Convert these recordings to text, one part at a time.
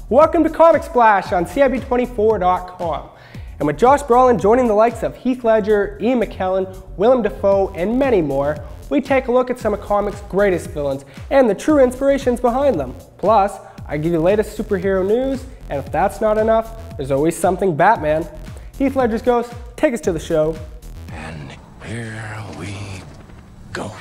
Welcome to Comic Splash on CIB24.com. And with Josh Brolin joining the likes of Heath Ledger, Ian McKellen, Willem Dafoe, and many more, we take a look at some of comics' greatest villains and the true inspirations behind them. Plus, I give you the latest superhero news, and if that's not enough, there's always something Batman. Heath Ledger's Ghost, take us to the show. And here we go.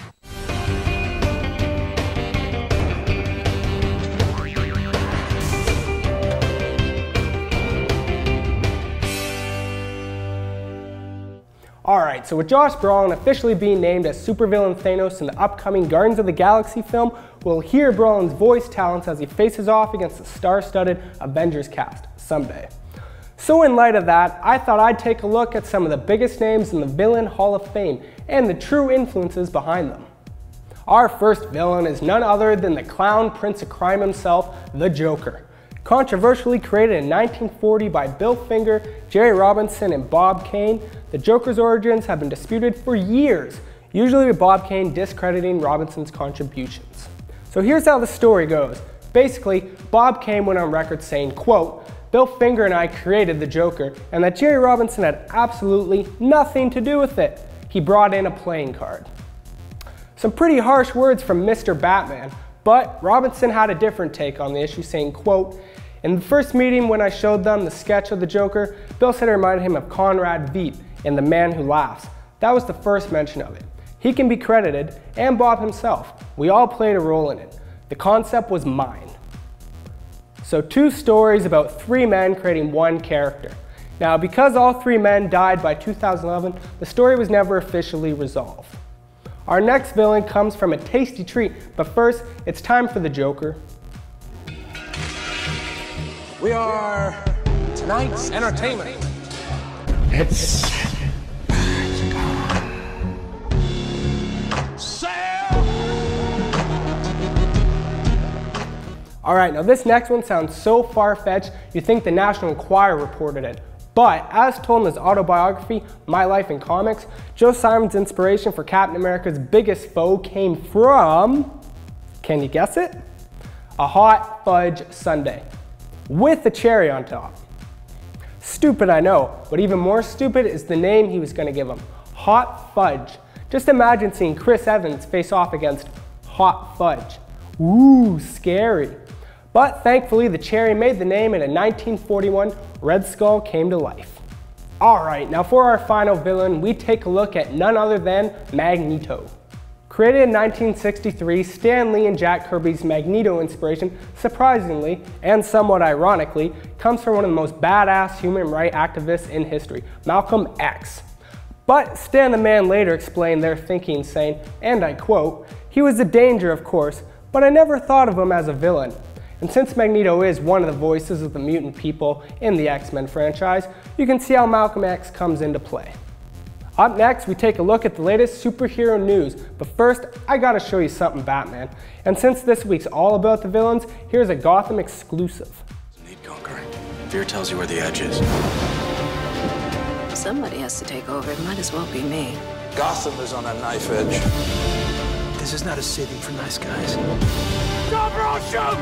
Alright, so with Josh Brolin officially being named as supervillain Thanos in the upcoming Guardians of the Galaxy film, we'll hear Brolin's voice talents as he faces off against the star-studded Avengers cast someday. So in light of that, I thought I'd take a look at some of the biggest names in the Villain Hall of Fame and the true influences behind them. Our first villain is none other than the clown prince of crime himself, the Joker. Controversially created in 1940 by Bill Finger, Jerry Robinson, and Bob Kane, the Joker's origins have been disputed for years, usually with Bob Kane discrediting Robinson's contributions. So here's how the story goes. Basically, Bob Kane went on record saying, quote, "Bill Finger and I created the Joker, and that Jerry Robinson had absolutely nothing to do with it. He brought in a playing card." Some pretty harsh words from Mr. Batman, but Robinson had a different take on the issue, saying, quote, "In the first meeting when I showed them the sketch of the Joker, Bill said it reminded him of Conrad Veidt in The Man Who Laughs. That was the first mention of it. He can be credited, and Bob himself. We all played a role in it. The concept was mine." So two stories about three men creating one character. Now, because all three men died by 2011, the story was never officially resolved. Our next villain comes from a tasty treat, but first, it's time for the Joker. We are tonight's entertainment. It's Alright, now this next one sounds so far-fetched, you think the National Enquirer reported it. But, as told in his autobiography, My Life in Comics, Joe Simon's inspiration for Captain America's biggest foe came from, can you guess it? A hot fudge sundae, with a cherry on top. Stupid, I know, but even more stupid is the name he was going to give him, Hot Fudge. Just imagine seeing Chris Evans face off against Hot Fudge. Ooh, scary. But thankfully, the cherry made the name, and in 1941, Red Skull came to life. Alright, now for our final villain, we take a look at none other than Magneto. Created in 1963, Stan Lee and Jack Kirby's Magneto inspiration, surprisingly, and somewhat ironically, comes from one of the most badass human rights activists in history, Malcolm X. But Stan the Man later explained their thinking, saying, and I quote, "He was a danger, of course, but I never thought of him as a villain." And since Magneto is one of the voices of the mutant people in the X-Men franchise, you can see how Malcolm X comes into play. Up next, we take a look at the latest superhero news, but first, I gotta show you something Batman. And since this week's all about the villains, here's a Gotham exclusive. Need conquering. Fear tells you where the edge is. Somebody has to take over. It might as well be me. Gotham is on a knife edge. This is not a city for nice guys. Go, bro, shoot!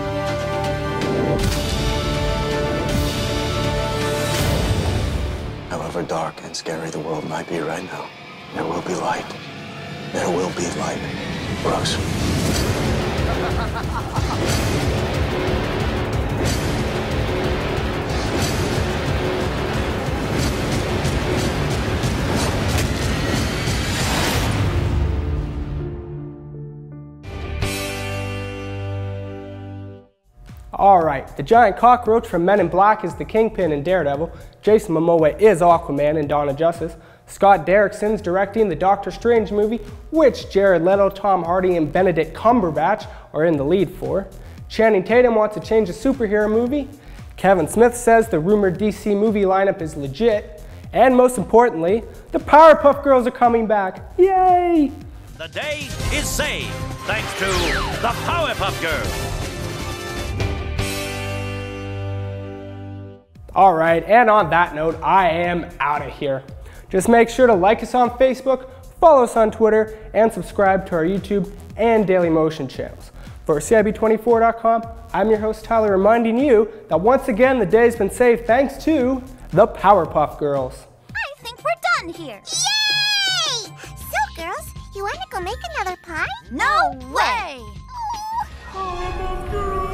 However dark and scary the world might be right now, there will be light. There will be light. Bruce. Alright, the giant cockroach from Men in Black is the Kingpin in Daredevil, Jason Momoa is Aquaman in Dawn of Justice, Scott Derrickson's directing the Doctor Strange movie, which Jared Leto, Tom Hardy, and Benedict Cumberbatch are in the lead for, Channing Tatum wants to change the superhero movie, Kevin Smith says the rumored DC movie lineup is legit, and most importantly, the Powerpuff Girls are coming back. Yay! The day is saved thanks to the Powerpuff Girls. Alright, and on that note, I am out of here. Just make sure to like us on Facebook, follow us on Twitter, and subscribe to our YouTube and Daily Motion channels. For CIB24.com, I'm your host Tyler, reminding you that once again the day's been saved thanks to the Powerpuff Girls. I think we're done here. Yay! So girls, you want to go make another pie? No way! Oh.